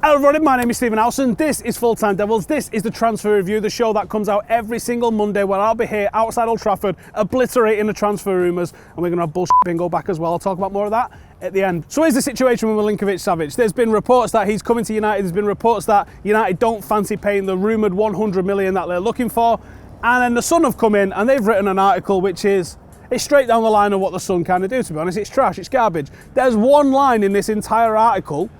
Hello everybody, my name is Stephen Howson. This is Full Time Devils. This is the transfer review, the show that comes out every single Monday where I'll be here outside Old Trafford obliterating the transfer rumours, and we're going to have bullshit bingo back as well. I'll talk about more of that at the end. So here's the situation with Milinkovic-Savic. There's been reports that he's coming to United. There's been reports that United don't fancy paying the rumoured 100 million that they're looking for. And then the Sun have come in and they've written an article which is it's straight down the line of what the Sun kind of do, to be honest. It's trash, it's garbage. There's one line in this entire article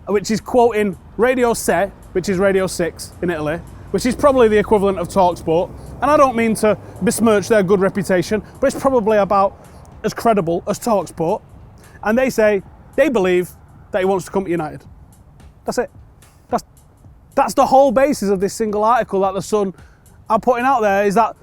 which is quoting Radio 6, which is Radio 6 in Italy, which is probably the equivalent of TalkSport. And I don't mean to besmirch their good reputation, but it's probably about as credible as TalkSport. And they say they believe that he wants to come to United. That's it. That's the whole basis of this single article that the Sun are putting out there, is that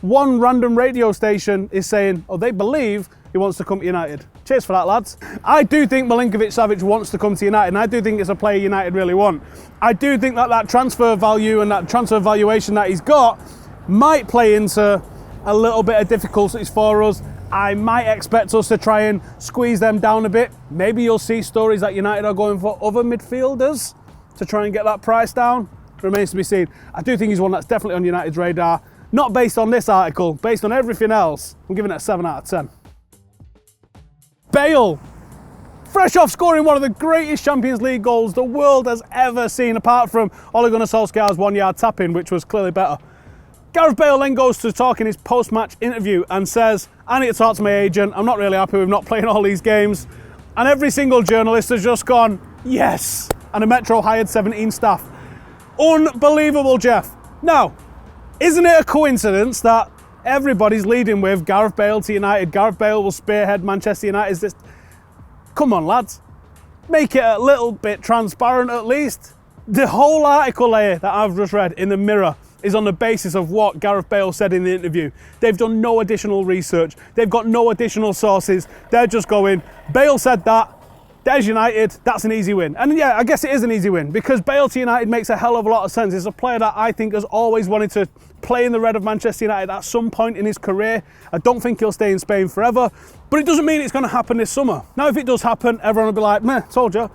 one random radio station is saying, oh, they believe he wants to come to United. Cheers for that, lads. I do think Milinkovic-Savic wants to come to United, and I do think it's a player United really want. I do think that transfer value and that transfer valuation that he's got might play into a little bit of difficulties for us. I might expect us to try and squeeze them down a bit. Maybe you'll see stories that United are going for other midfielders to try and get that price down. Remains to be seen. I do think he's one that's definitely on United's radar. Not based on this article, based on everything else. I'm giving it a 7 out of 10. Bale, fresh off scoring one of the greatest Champions League goals the world has ever seen, apart from Ole Gunnar Solskjaer's 1-yard tap-in, which was clearly better. Gareth Bale then goes to talk in his post-match interview and says, I need to talk to my agent, I'm not really happy with not playing all these games. And every single journalist has just gone, yes. And a Metro hired 17 staff. Unbelievable, Jeff. Now, isn't it a coincidence that everybody's leading with Gareth Bale to United? Gareth Bale will spearhead Manchester United. Come on, lads. Make it a little bit transparent at least. The whole article here that I've just read in the Mirror is on the basis of what Gareth Bale said in the interview. They've done no additional research. They've got no additional sources. They're just going, Bale said that. There's United, that's an easy win. And yeah, I guess it is an easy win because Bale to United makes a hell of a lot of sense. He's a player that I think has always wanted to play in the red of Manchester United at some point in his career. I don't think he'll stay in Spain forever, but it doesn't mean it's going to happen this summer. Now, if it does happen, everyone will be like, meh, told you.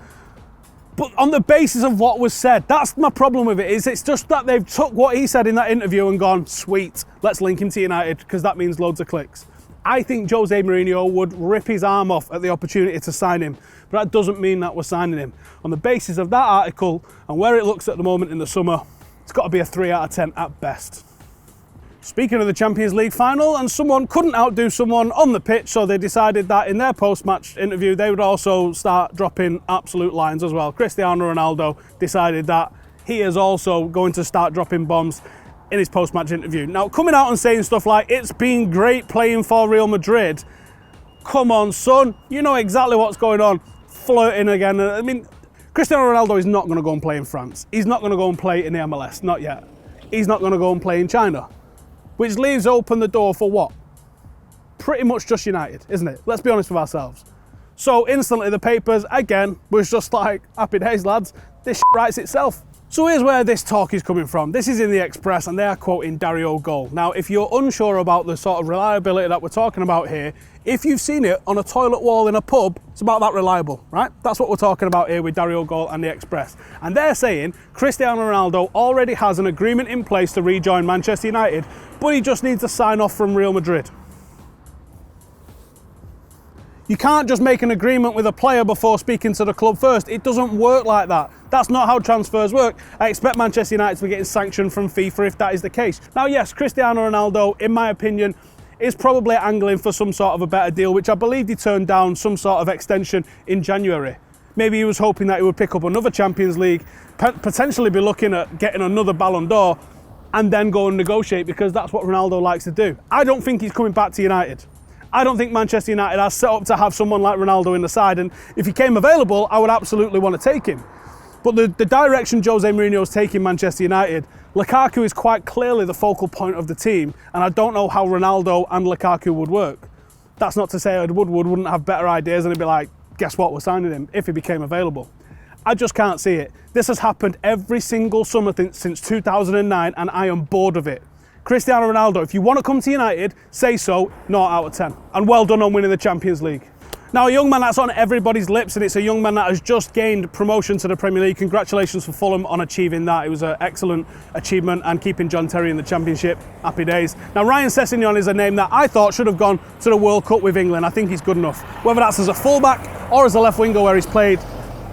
But on the basis of what was said, that's my problem with it, is it's just that they've took what he said in that interview and gone, sweet, let's link him to United because that means loads of clicks. I think Jose Mourinho would rip his arm off at the opportunity to sign him, but that doesn't mean that we're signing him. On the basis of that article and where it looks at the moment in the summer, it's got to be a 3 out of 10 at best. Speaking of the Champions League final, and someone couldn't outdo someone on the pitch, so they decided that in their post-match interview they would also start dropping absolute lines as well. Cristiano Ronaldo decided that he is also going to start dropping bombs in his post-match interview. Now, coming out and saying stuff like, it's been great playing for Real Madrid. Come on, son. You know exactly what's going on. Flirting again. I mean, Cristiano Ronaldo is not going to go and play in France. He's not going to go and play in the MLS. Not yet. He's not going to go and play in China. Which leaves open the door for what? Pretty much just United, isn't it? Let's be honest with ourselves. So instantly the papers, again, was just like, happy days, lads. This shit writes itself. So here's where this talk is coming from. This is in the Express and they are quoting Dario Gol. Now, if you're unsure about the sort of reliability that we're talking about here, if you've seen it on a toilet wall in a pub, it's about that reliable, right? That's what we're talking about here with Dario Gol and the Express. And they're saying Cristiano Ronaldo already has an agreement in place to rejoin Manchester United, but he just needs a sign off from Real Madrid. You can't just make an agreement with a player before speaking to the club first. It doesn't work like that. That's not how transfers work. I expect Manchester United to be getting sanctioned from FIFA if that is the case. Now, yes, Cristiano Ronaldo, in my opinion, is probably angling for some sort of a better deal, which I believe he turned down some sort of extension in January. Maybe he was hoping that he would pick up another Champions League, potentially be looking at getting another Ballon d'Or, and then go and negotiate, because that's what Ronaldo likes to do. I don't think he's coming back to United. I don't think Manchester United are set up to have someone like Ronaldo in the side, and if he came available, I would absolutely want to take him. But the direction Jose Mourinho is taking Manchester United, Lukaku is quite clearly the focal point of the team, and I don't know how Ronaldo and Lukaku would work. That's not to say Ed Woodward wouldn't have better ideas and he'd be like, guess what, we're signing him if he became available. I just can't see it. This has happened every single summer since 2009, and I am bored of it. Cristiano Ronaldo, if you want to come to United, say so, 0 out of 10. And well done on winning the Champions League. Now, a young man that's on everybody's lips, and it's a young man that has just gained promotion to the Premier League. Congratulations for Fulham on achieving that. It was an excellent achievement, and keeping John Terry in the Championship. Happy days. Now, Ryan Sessegnon is a name that I thought should have gone to the World Cup with England. I think he's good enough. Whether that's as a fullback or as a left winger, where he's played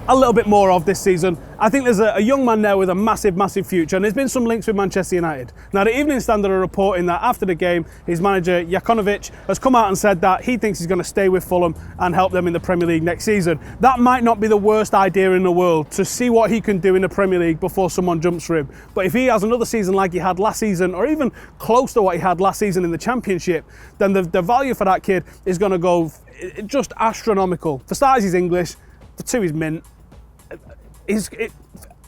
a little bit more of this season, I think there's a young man there with a massive, massive future, and there's been some links with Manchester United. Now, the Evening Standard are reporting that after the game, his manager, Jakonovic, has come out and said that he thinks he's going to stay with Fulham and help them in the Premier League next season. That might not be the worst idea in the world, to see what he can do in the Premier League before someone jumps for him. But if he has another season like he had last season, or even close to what he had last season in the Championship, then the value for that kid is going to go just astronomical. For starters, he's English. For two, he's mint.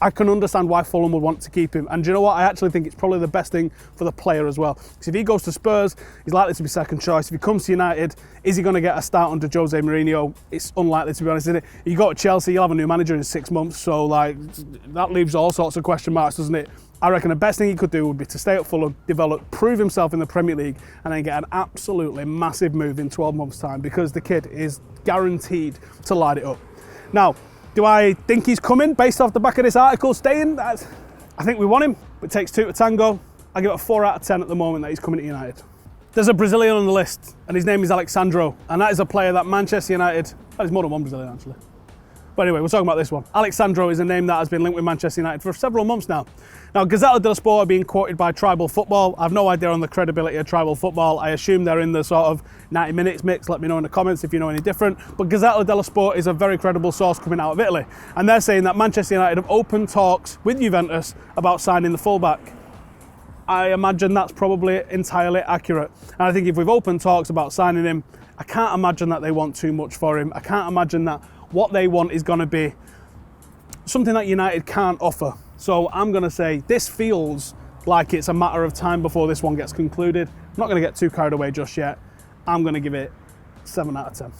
I can understand why Fulham would want to keep him, and do you know what? I actually think it's probably the best thing for the player as well. Because if he goes to Spurs, he's likely to be second choice. If he comes to United, is he going to get a start under Jose Mourinho? It's unlikely, to be honest, isn't it? You go to Chelsea, you'll have a new manager in 6 months, so like that leaves all sorts of question marks, doesn't it? I reckon the best thing he could do would be to stay at Fulham, develop, prove himself in the Premier League, and then get an absolutely massive move in 12 months' time, because the kid is guaranteed to light it up. Now, do I think he's coming based off the back of this article staying? I think we want him, but it takes two to tango. I give it a 4 out of 10 at the moment that he's coming to United. There's a Brazilian on the list, and his name is Alexandro, and that is a player that Manchester United, well, there's more than one Brazilian actually. But anyway, we're talking about this one. Alexandro is a name that has been linked with Manchester United for several months now. Now, Gazzetta dello Sport are being quoted by Tribal Football. I have no idea on the credibility of Tribal Football. I assume they're in the sort of 90 minutes mix. Let me know in the comments if you know any different. But Gazzetta dello Sport is a very credible source coming out of Italy. And they're saying that Manchester United have opened talks with Juventus about signing the fullback. I imagine that's probably entirely accurate. And I think if we've opened talks about signing him, I can't imagine that they want too much for him. I can't imagine that what they want is going to be something that United can't offer. So I'm going to say this feels like it's a matter of time before this one gets concluded. I'm not going to get too carried away just yet. I'm going to give it 7 out of 10.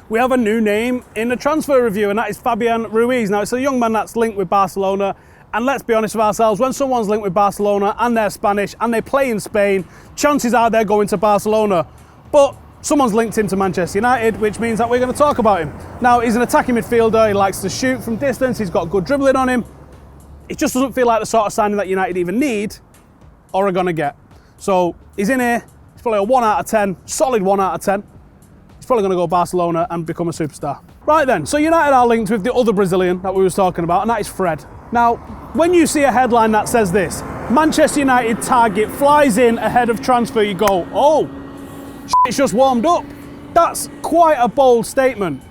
We have a new name in the transfer review, and that is Fabian Ruiz. Now, it's a young man that's linked with Barcelona. And let's be honest with ourselves, when someone's linked with Barcelona and they're Spanish and they play in Spain, chances are they're going to Barcelona. But someone's linked him to Manchester United, which means that we're going to talk about him. Now, he's an attacking midfielder. He likes to shoot from distance. He's got good dribbling on him. It just doesn't feel like the sort of signing that United even need or are going to get. So he's in here. He's probably a 1 out of 10, solid 1 out of 10. He's probably going to go Barcelona and become a superstar. Right then, so United are linked with the other Brazilian that we were talking about, and that is Fred. Now, when you see a headline that says this, Manchester United target flies in ahead of transfer, you go, oh, it's just warmed up. That's quite a bold statement.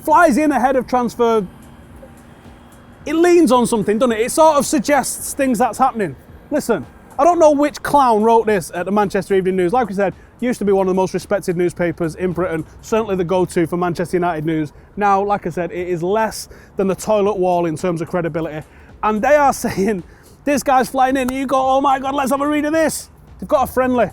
Flies in ahead of transfer. It leans on something, doesn't it? It sort of suggests things that's happening. Listen, I don't know which clown wrote this at the Manchester Evening News. Like we said, used to be one of the most respected newspapers in Britain, certainly the go-to for Manchester United news. Now, like I said, it is less than the toilet wall in terms of credibility. And they are saying, this guy's flying in, and you go, oh my God, let's have a read of this. They've got a friendly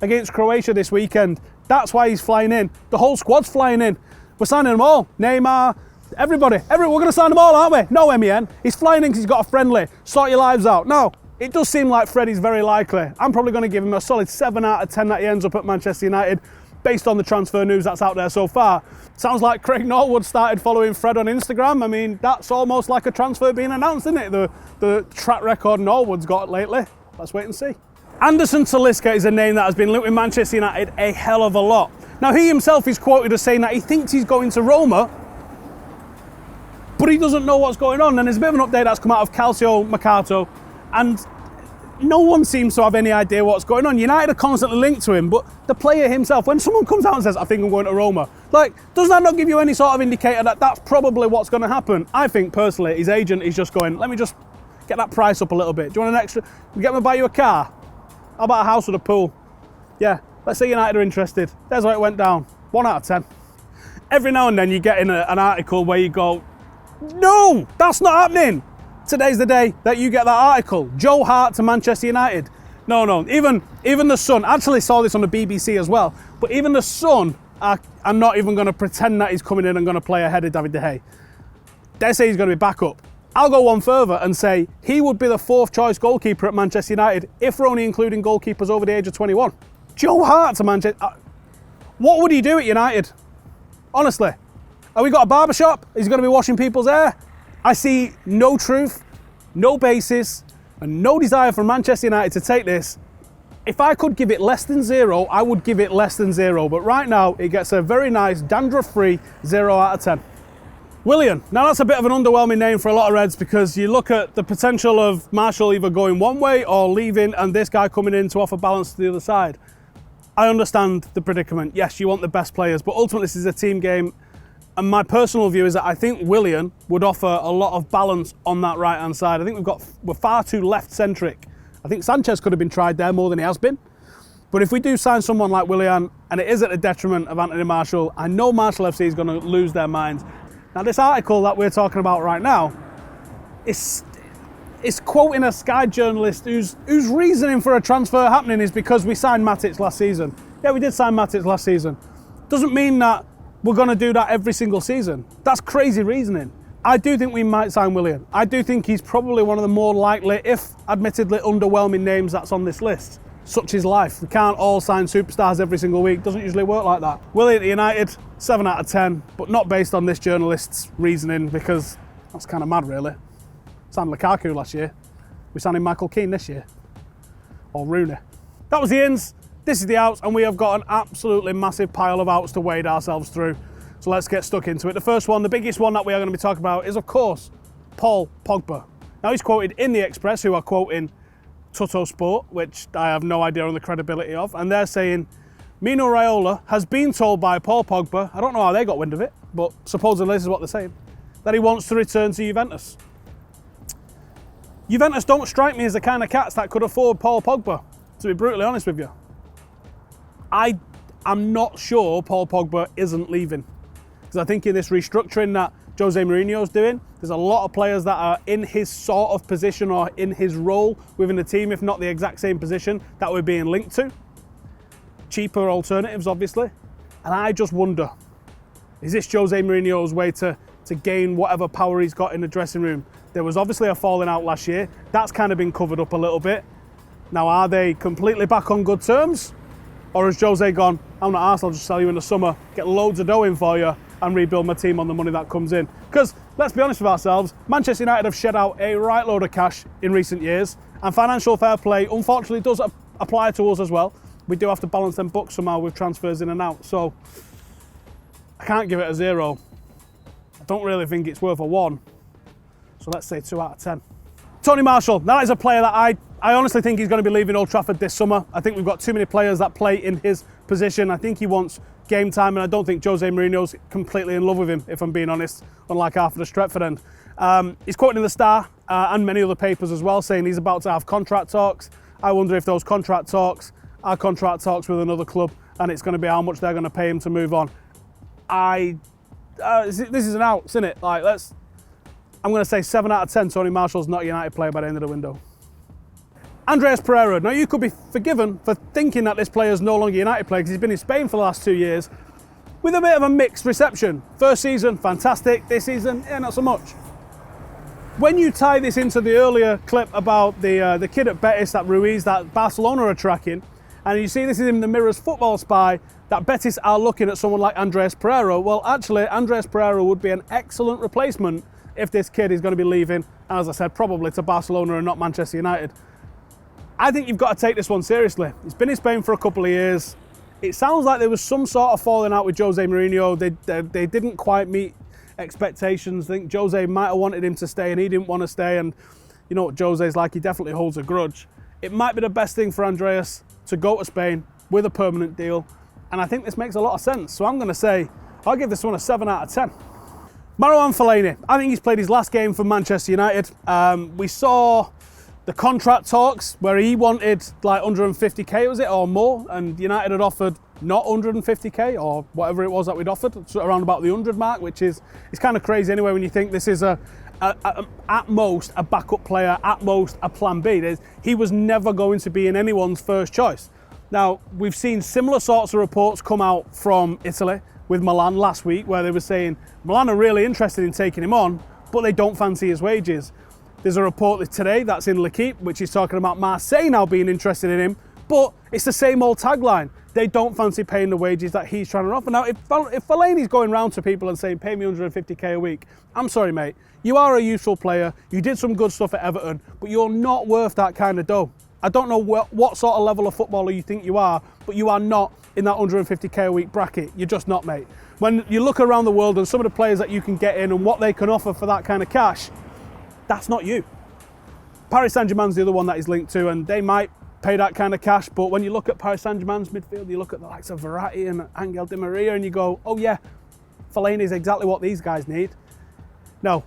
against Croatia this weekend. That's why he's flying in. The whole squad's flying in. We're signing them all. Neymar, everybody. We're going to sign them all, aren't we? No, MEN. He's flying in because he's got a friendly. Sort your lives out. No, it does seem like Freddie's very likely. I'm probably going to give him a solid 7 out of 10 that he ends up at Manchester United based on the transfer news that's out there so far. Sounds like Craig Norwood started following Fred on Instagram. I mean, that's almost like a transfer being announced, isn't it? The track record Norwood's got lately. Let's wait and see. Anderson Talisca is a name that has been linked with Manchester United a hell of a lot. Now, he himself is quoted as saying that he thinks he's going to Roma, but he doesn't know what's going on. And there's a bit of an update that's come out of Calcio Mercato, and no one seems to have any idea what's going on. United are constantly linked to him, but the player himself, when someone comes out and says, I think I'm going to Roma, like, does that not give you any sort of indicator that that's probably what's going to happen? I think, personally, his agent is just going, let me just get that price up a little bit. Do you want an extra? Get me to buy you a car? How about a house with a pool? Yeah, let's say United are interested. There's how it went down. 1 out of 10. Every now and then you get in an article where you go, no, that's not happening. Today's the day that you get that article. Joe Hart to Manchester United. No, even the Sun, actually saw this on the BBC as well, but even the Sun are not even going to pretend that he's coming in and going to play ahead of David De Gea. They say he's going to be back up. I'll go one further and say he would be the 4th choice goalkeeper at Manchester United if we're only including goalkeepers over the age of 21. Joe Hart to Manchester. What would he do at United? Honestly, have we got a barbershop? Is he going to be washing people's hair? I see no truth, no basis, and no desire from Manchester United to take this. If I could give it less than 0, I would give it less than 0. But right now, it gets a very nice, dandruff-free 0 out of 10. Willian. Now that's a bit of an underwhelming name for a lot of Reds because you look at the potential of Marshall either going one way or leaving and this guy coming in to offer balance to the other side. I understand the predicament. Yes, you want the best players, but ultimately this is a team game. And my personal view is that I think Willian would offer a lot of balance on that right-hand side. I think we're far too left-centric. I think Sanchez could have been tried there more than he has been. But if we do sign someone like Willian, and it is at the detriment of Anthony Marshall, I know Marshall FC is going to lose their minds. Now, this article that we're talking about right now is quoting a Sky journalist whose reasoning for a transfer happening is because we signed Matic last season. Yeah, we did sign Matic last season. Doesn't mean that we're going to do that every single season. That's crazy reasoning. I do think we might sign Willian. I do think he's probably one of the more likely, if admittedly underwhelming names that's on this list. Such is life. We can't all sign superstars every single week. Doesn't usually work like that. Willian at United, 7 out of 10, but not based on this journalist's reasoning because that's kind of mad, really. Signed Lukaku last year. We signed Michael Keane this year. Or Rooney. That was the ins. This is the outs, and we have got an absolutely massive pile of outs to wade ourselves through. So let's get stuck into it. The first one, the biggest one that we are going to be talking about is, of course, Paul Pogba. Now, he's quoted in the Express, who are quoting Tutto Sport, which I have no idea on the credibility of, and they're saying Mino Raiola has been told by Paul Pogba, I don't know how they got wind of it, but supposedly this is what they're saying, that he wants to return to Juventus. Juventus don't strike me as the kind of cats that could afford Paul Pogba, to be brutally honest with you. I'm not sure Paul Pogba isn't leaving. Because I think in this restructuring that Jose Mourinho's doing, there's a lot of players that are in his sort of position or in his role within the team, if not the exact same position that we're being linked to. Cheaper alternatives, obviously. And I just wonder, is this Jose Mourinho's way to gain whatever power he's got in the dressing room? There was obviously a falling out last year. That's kind of been covered up a little bit. Now, are they completely back on good terms? Or has Jose gone, I'm not arsed, I'll just sell you in the summer, get loads of dough in for you and rebuild my team on the money that comes in? Because, let's be honest with ourselves, Manchester United have shed out a right load of cash in recent years, and financial fair play, unfortunately, does apply to us as well. We do have to balance them books somehow with transfers in and out, so I can't give it a 0. I don't really think it's worth a 1, so let's say 2 out of 10. Tony Marshall, that is a player that I honestly think he's going to be leaving Old Trafford this summer. I think we've got too many players that play in his position. I think he wants game time, and I don't think Jose Mourinho's completely in love with him, if I'm being honest, unlike half of the Stretford end. He's quoted in the Star and many other papers as well, saying he's about to have contract talks. I wonder if those contract talks are contract talks with another club, and it's going to be how much they're going to pay him to move on. This is an out, isn't it? I'm going to say 7 out of 10, Tony Marshall's not a United player by the end of the window. Andreas Pereira. Now, you could be forgiven for thinking that this player is no longer a United player because he's been in Spain for the last 2 years with a bit of a mixed reception. First season, fantastic. This season, not so much. When you tie this into the earlier clip about the kid at Betis, that Ruiz, that Barcelona are tracking, and you see this is in the Mirror's Football Spy, that Betis are looking at someone like Andreas Pereira. Well, actually, Andreas Pereira would be an excellent replacement if this kid is going to be leaving, and as I said, probably to Barcelona and not Manchester United. I think you've got to take this one seriously. He's been in Spain for a couple of years. It sounds like there was some sort of falling out with Jose Mourinho. They didn't quite meet expectations. I think Jose might have wanted him to stay and he didn't want to stay, and you know what Jose's like, he definitely holds a grudge. It might be the best thing for Andreas to go to Spain with a permanent deal, and I think this makes a lot of sense. So I'm going to say, I'll give this one a 7 out of 10. Marouane Fellaini, I think he's played his last game for Manchester United. We saw the contract talks where he wanted like 150k, was it, or more, and United had offered not 150k or whatever it was that we'd offered, so around about the 100 mark, which is kind of crazy anyway when you think this is at most a backup player, at most a plan B. He was never going to be in anyone's first choice. Now, we've seen similar sorts of reports come out from Italy with Milan last week, where they were saying Milan are really interested in taking him on, but they don't fancy his wages. There's a report today that's in L'Equipe, which is talking about Marseille now being interested in him, but it's the same old tagline. they don't fancy paying the wages that he's trying to offer. Now, if Fellaini's going round to people and saying, pay me 150k a week, I'm sorry, mate. You are a useful player. You did some good stuff at Everton, but you're not worth that kind of dough. I don't know what sort of level of footballer you think you are, but you are not in that 150k a week bracket. You're just not, mate. When you look around the world and some of the players that you can get in and what they can offer for that kind of cash, that's not you. Paris Saint-Germain's the other one that he's linked to, and they might pay that kind of cash, but when you look at Paris Saint-Germain's midfield, you look at the likes of Verratti and Angel Di Maria and you go, oh yeah, Fellaini is exactly what these guys need. No.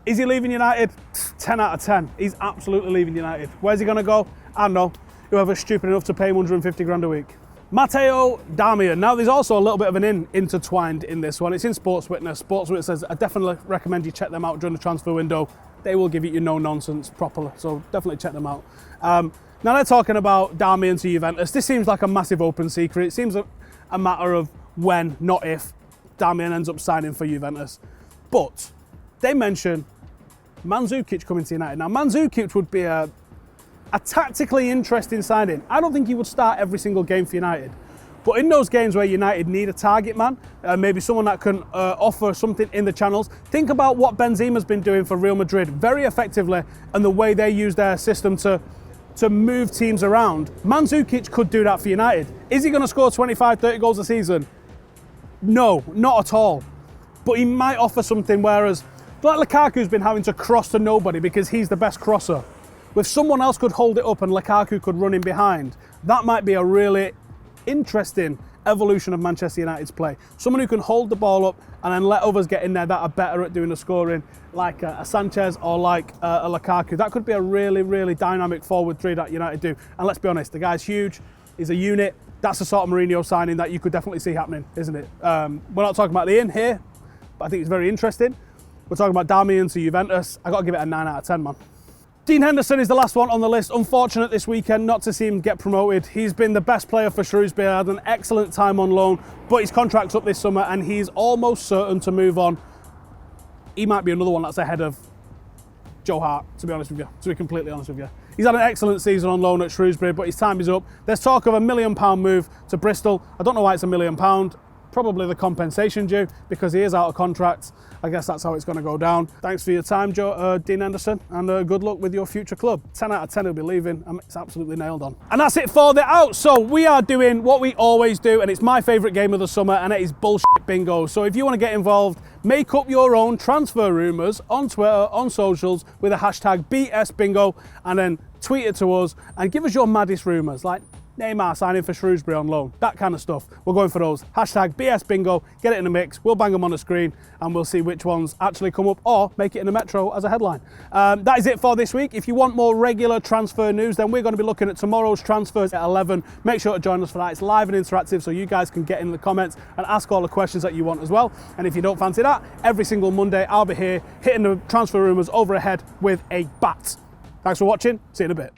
Is he leaving United? 10 out of 10. He's absolutely leaving United. Where's he going to go? I don't know. Whoever's stupid enough to pay him 150 grand a week. Matteo Darmian. Now, there's also a little bit of an intertwined in this one. It's in Sports Witness. Sports Witness says, I definitely recommend you check them out during the transfer window. They will give you no nonsense properly, so definitely check them out. Now they're talking about Darmian to Juventus. This seems like a massive open secret. It seems a matter of when, not if, Darmian ends up signing for Juventus. But they mention Mandzukic coming to United. Now, Mandzukic would be a tactically interesting signing. I don't think he would start every single game for United. But in those games where United need a target man, maybe someone that can offer something in the channels, think about what Benzema's been doing for Real Madrid very effectively and the way they use their system to move teams around. Mandzukic could do that for United. Is he going to score 25, 30 goals a season? No, not at all. But he might offer something, whereas like Lukaku's been having to cross to nobody because he's the best crosser. If someone else could hold it up and Lukaku could run in behind, that might be a really interesting evolution of Manchester United's play. Someone who can hold the ball up and then let others get in there that are better at doing the scoring, like a Sanchez or like a Lukaku. That could be a really, really dynamic forward three that United do. And let's be honest, the guy's huge, he's a unit. That's the sort of Mourinho signing that you could definitely see happening, isn't it? We're not talking about the in here, but I think it's very interesting. We're talking about Darmian to Juventus. I got to give it a 9 out of 10, man. Dean Henderson is the last one on the list. Unfortunate this weekend not to see him get promoted. He's been the best player for Shrewsbury, had an excellent time on loan, but his contract's up this summer and he's almost certain to move on. He might be another one that's ahead of Joe Hart, to be honest with you, to be completely honest with you. He's had an excellent season on loan at Shrewsbury, but his time is up. There's talk of £1 million move to Bristol. I don't know why it's £1 million. Probably the compensation due because he is out of contract. I guess that's how it's going to go down. Thanks for your time, Dean Henderson, and good luck with your future club. 10 out of 10 he'll be leaving. It's absolutely nailed on. And that's it for the out. So we are doing what we always do, and it's my favourite game of the summer, and it is bullshit bingo. So if you want to get involved, make up your own transfer rumours on Twitter, on socials, with a hashtag BSBingo, and then tweet it to us and give us your maddest rumours, like Neymar signing for Shrewsbury on loan, that kind of stuff. We're going for those. Hashtag BS Bingo, get it in the mix, we'll bang them on the screen and we'll see which ones actually come up or make it in the Metro as a headline. That is it for this week. If you want more regular transfer news, then we're going to be looking at tomorrow's transfers at 11. Make sure to join us for that. It's live and interactive, so you guys can get in the comments and ask all the questions that you want as well. And if you don't fancy that, every single Monday I'll be here hitting the transfer rumours over a head with a bat. Thanks for watching. See you in a bit.